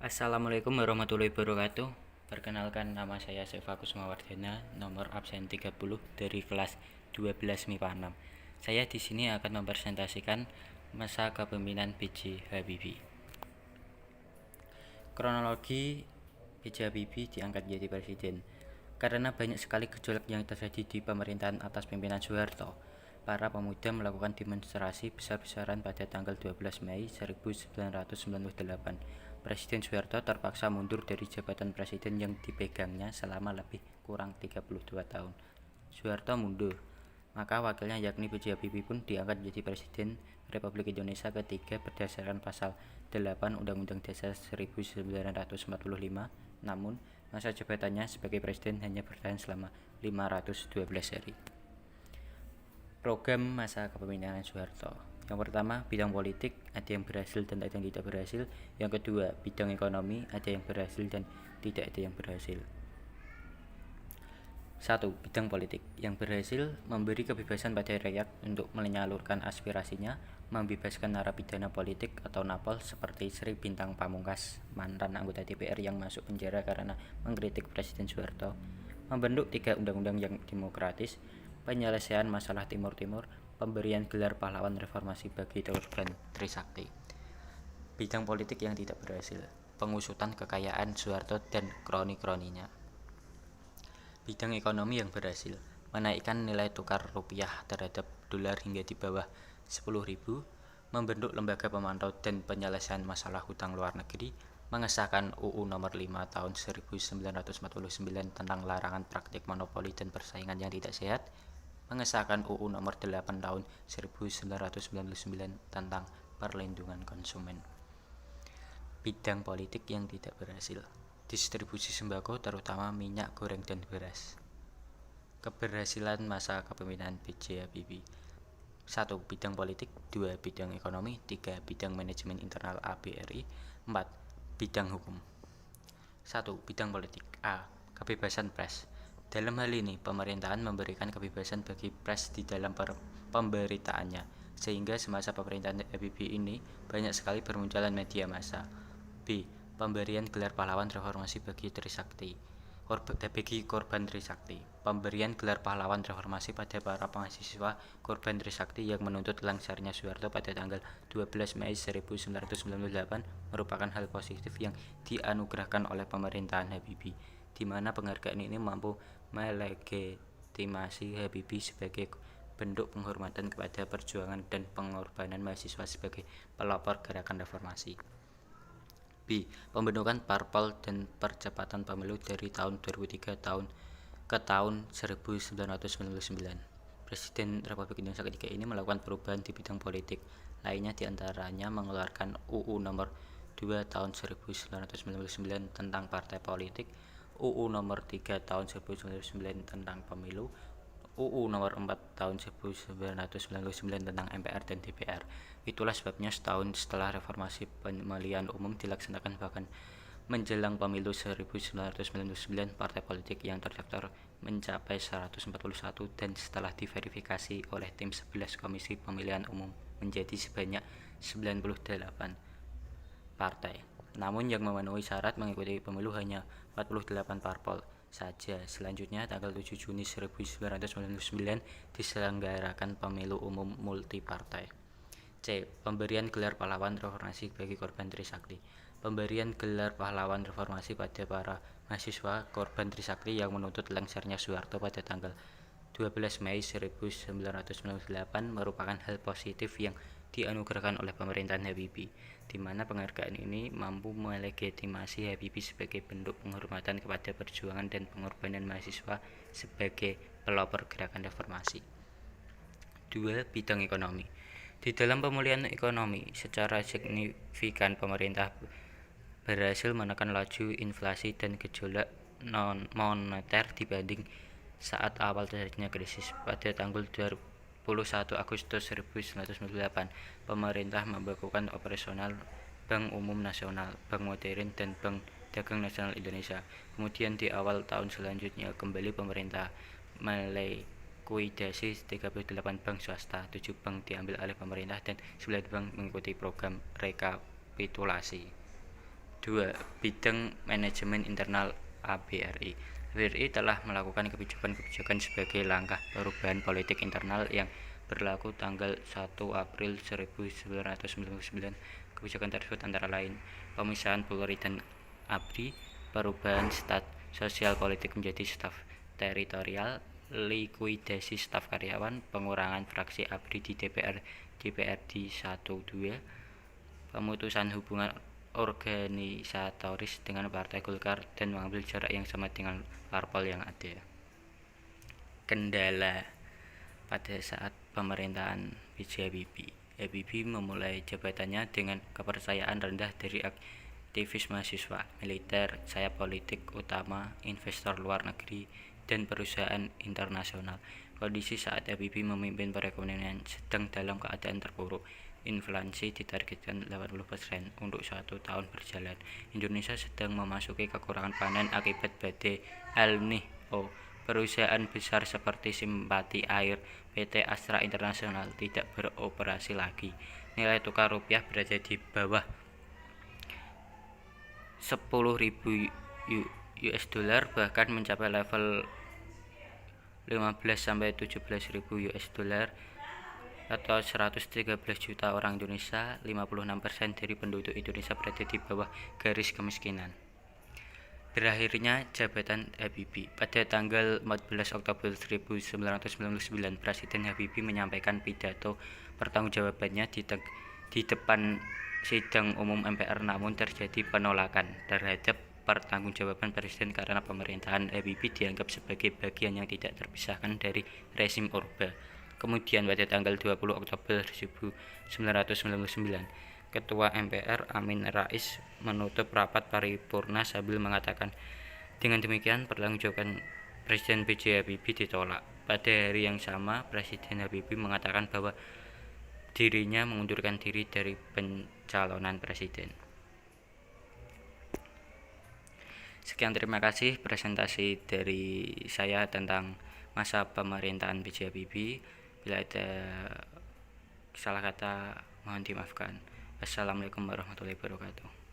Assalamualaikum warahmatullahi wabarakatuh. Perkenalkan, nama saya Seva Kusmawardana, nomor absen 30 dari kelas 12 MIPA 6. Saya di sini akan mempresentasikan masa kepemimpinan B.J. Habibie. Kronologi B.J. Habibie diangkat menjadi presiden. Karena banyak sekali gejolak yang terjadi di pemerintahan atas pimpinan Soeharto, para pemuda melakukan demonstrasi besar-besaran pada tanggal 12 Mei 1998. Presiden Soeharto terpaksa mundur dari jabatan presiden yang dipegangnya selama lebih kurang 32 tahun. Soeharto mundur, maka wakilnya yakni B.J. Habibie pun diangkat menjadi Presiden Republik Indonesia ketiga berdasarkan pasal 8 Undang-Undang Dasar 1945. Namun, masa jabatannya sebagai presiden hanya bertahan selama 512 hari. Program masa kepemimpinan Soeharto. Yang pertama, bidang politik, ada yang berhasil dan ada yang tidak berhasil. Yang kedua, bidang ekonomi, ada yang berhasil dan tidak ada yang berhasil. 1. Bidang politik. Yang berhasil memberi kebebasan pada rakyat untuk menyalurkan aspirasinya, membebaskan narapidana politik atau napol seperti Sri Bintang Pamungkas, mantan anggota DPR yang masuk penjara karena mengkritik Presiden Soeharto, membentuk 3 undang-undang yang demokratis, penyelesaian masalah Timur Timur, pemberian gelar pahlawan reformasi bagi korban Trisakti. Bidang politik yang tidak berhasil, pengusutan kekayaan Soeharto dan kroni-kroninya. Bidang ekonomi yang berhasil, menaikkan nilai tukar rupiah terhadap dolar hingga di bawah 10.000, membentuk lembaga pemantau dan penyelesaian masalah hutang luar negeri, mengesahkan UU Nomor 5 Tahun 1949 tentang larangan praktik monopoli dan persaingan yang tidak sehat, mengesahkan UU Nomor 8 Tahun 1999 tentang perlindungan konsumen. Bidang politik yang tidak berhasil, distribusi sembako terutama minyak goreng dan beras. Keberhasilan masa kepemimpinan B.J. Habibie. 1. Bidang politik. 2. Bidang ekonomi. 3. Bidang manajemen internal ABRI. 4. Bidang hukum. 1. Bidang politik. A. Kebebasan pers. Dalam hal ini, pemerintahan memberikan kebebasan bagi pers di dalam pemberitaannya, sehingga semasa pemerintahan Habibie ini banyak sekali bermunculan media massa. B. Pemberian gelar pahlawan reformasi bagi korban Trisakti. Pemberian gelar pahlawan reformasi pada para mahasiswa korban Trisakti yang menuntut lengsarnya Soeharto pada tanggal 12 Mei 1998 merupakan hal positif yang dianugerahkan oleh pemerintahan Habibie, di mana penghargaan ini mampu melegitimasi Habibie sebagai bentuk penghormatan kepada perjuangan dan pengorbanan mahasiswa sebagai pelopor gerakan reformasi. B. Pembentukan parpol dan percepatan pemilu dari tahun 2003 ke tahun 1999. Presiden Republik Indonesia ketiga ini melakukan perubahan di bidang politik lainnya, diantaranya mengeluarkan UU Nomor 2 Tahun 1999 tentang partai politik, UU Nomor 3 Tahun 1999 tentang pemilu, UU Nomor 4 Tahun 1999 tentang MPR dan DPR. Itulah sebabnya setahun setelah reformasi pemilihan umum dilaksanakan, bahkan menjelang pemilu 1999, partai politik yang terdaftar mencapai 141 dan setelah diverifikasi oleh tim 11 Komisi Pemilihan Umum menjadi sebanyak 98 partai. Namun yang memenuhi syarat mengikuti pemilu hanya 48 parpol saja. Selanjutnya, tanggal 7 Juni 1999 diselenggarakan pemilu umum multipartai. C. Pemberian gelar pahlawan reformasi bagi korban Trisakti. Pemberian gelar pahlawan reformasi pada para mahasiswa korban Trisakti yang menuntut lengsarnya Soeharto pada tanggal 12 Mei 1998 merupakan hal positif yang dianugerahkan oleh pemerintahan Habibie, di mana penghargaan ini mampu melegitimasi Habibie sebagai bentuk penghormatan kepada perjuangan dan pengorbanan mahasiswa sebagai pelopor gerakan reformasi. 2. Bidang ekonomi. Di dalam pemulihan ekonomi, secara signifikan pemerintah berhasil menekan laju inflasi dan gejolak non-moneter dibanding saat awal terjadinya krisis. Pada tanggal 21 Agustus 1998, pemerintah membekukan operasional Bank Umum Nasional, Bank Modern, dan Bank Dagang Nasional Indonesia. Kemudian di awal tahun selanjutnya kembali pemerintah melikuidasi 38 bank swasta, 7 bank diambil alih pemerintah, dan 9 bank mengikuti program rekapitulasi. 2. Bidang manajemen internal ABRI. ABRI telah melakukan kebijakan-kebijakan sebagai langkah perubahan politik internal yang berlaku tanggal 1 April 1999. Kebijakan tersebut antara lain pemisahan Polri dan ABRI, perubahan stat sosial politik menjadi staf teritorial, likuidasi staf karyawan, pengurangan fraksi ABRI di DPRD 1-2, pemutusan hubungan organisatoris dengan Partai Golkar dan mengambil jarak yang sama dengan parpol yang ada. Kendala pada saat pemerintahan B.J. Habibie. Habibie memulai jabatannya dengan kepercayaan rendah dari aktivis mahasiswa, militer, sayap politik utama, investor luar negeri, dan perusahaan internasional. Kondisi saat Habibie memimpin perekonomian sedang dalam keadaan terpuruk. Inflasi ditargetkan 80% untuk 1 tahun berjalan. Indonesia sedang memasuki kekurangan panen akibat badai El Niño. Perusahaan besar seperti Simpati Air, PT Astra Internasional tidak beroperasi lagi. Nilai tukar rupiah berada di bawah 10.000 US dollar, bahkan mencapai level 15-17.000 US dollar atau 113 juta orang Indonesia. 56% dari penduduk Indonesia berada di bawah garis kemiskinan. Berakhirnya jabatan Habibie. Pada tanggal 14 Oktober 1999, Presiden Habibie menyampaikan pidato pertanggungjawabannya di depan sidang umum MPR, namun terjadi penolakan terhadap pertanggungjawaban Presiden karena pemerintahan Habibie dianggap sebagai bagian yang tidak terpisahkan dari rezim Orba. Kemudian pada tanggal 20 Oktober 1999, Ketua MPR Amin Rais menutup rapat paripurna sambil mengatakan, dengan demikian pertanggungjawaban Presiden B.J. Habibie ditolak. Pada hari yang sama, Presiden Habibie mengatakan bahwa dirinya mengundurkan diri dari pencalonan presiden. Sekian, terima kasih presentasi dari saya tentang masa pemerintahan B.J. Habibie. Bila ada salah kata mohon dimaafkan. Assalamualaikum warahmatullahi wabarakatuh.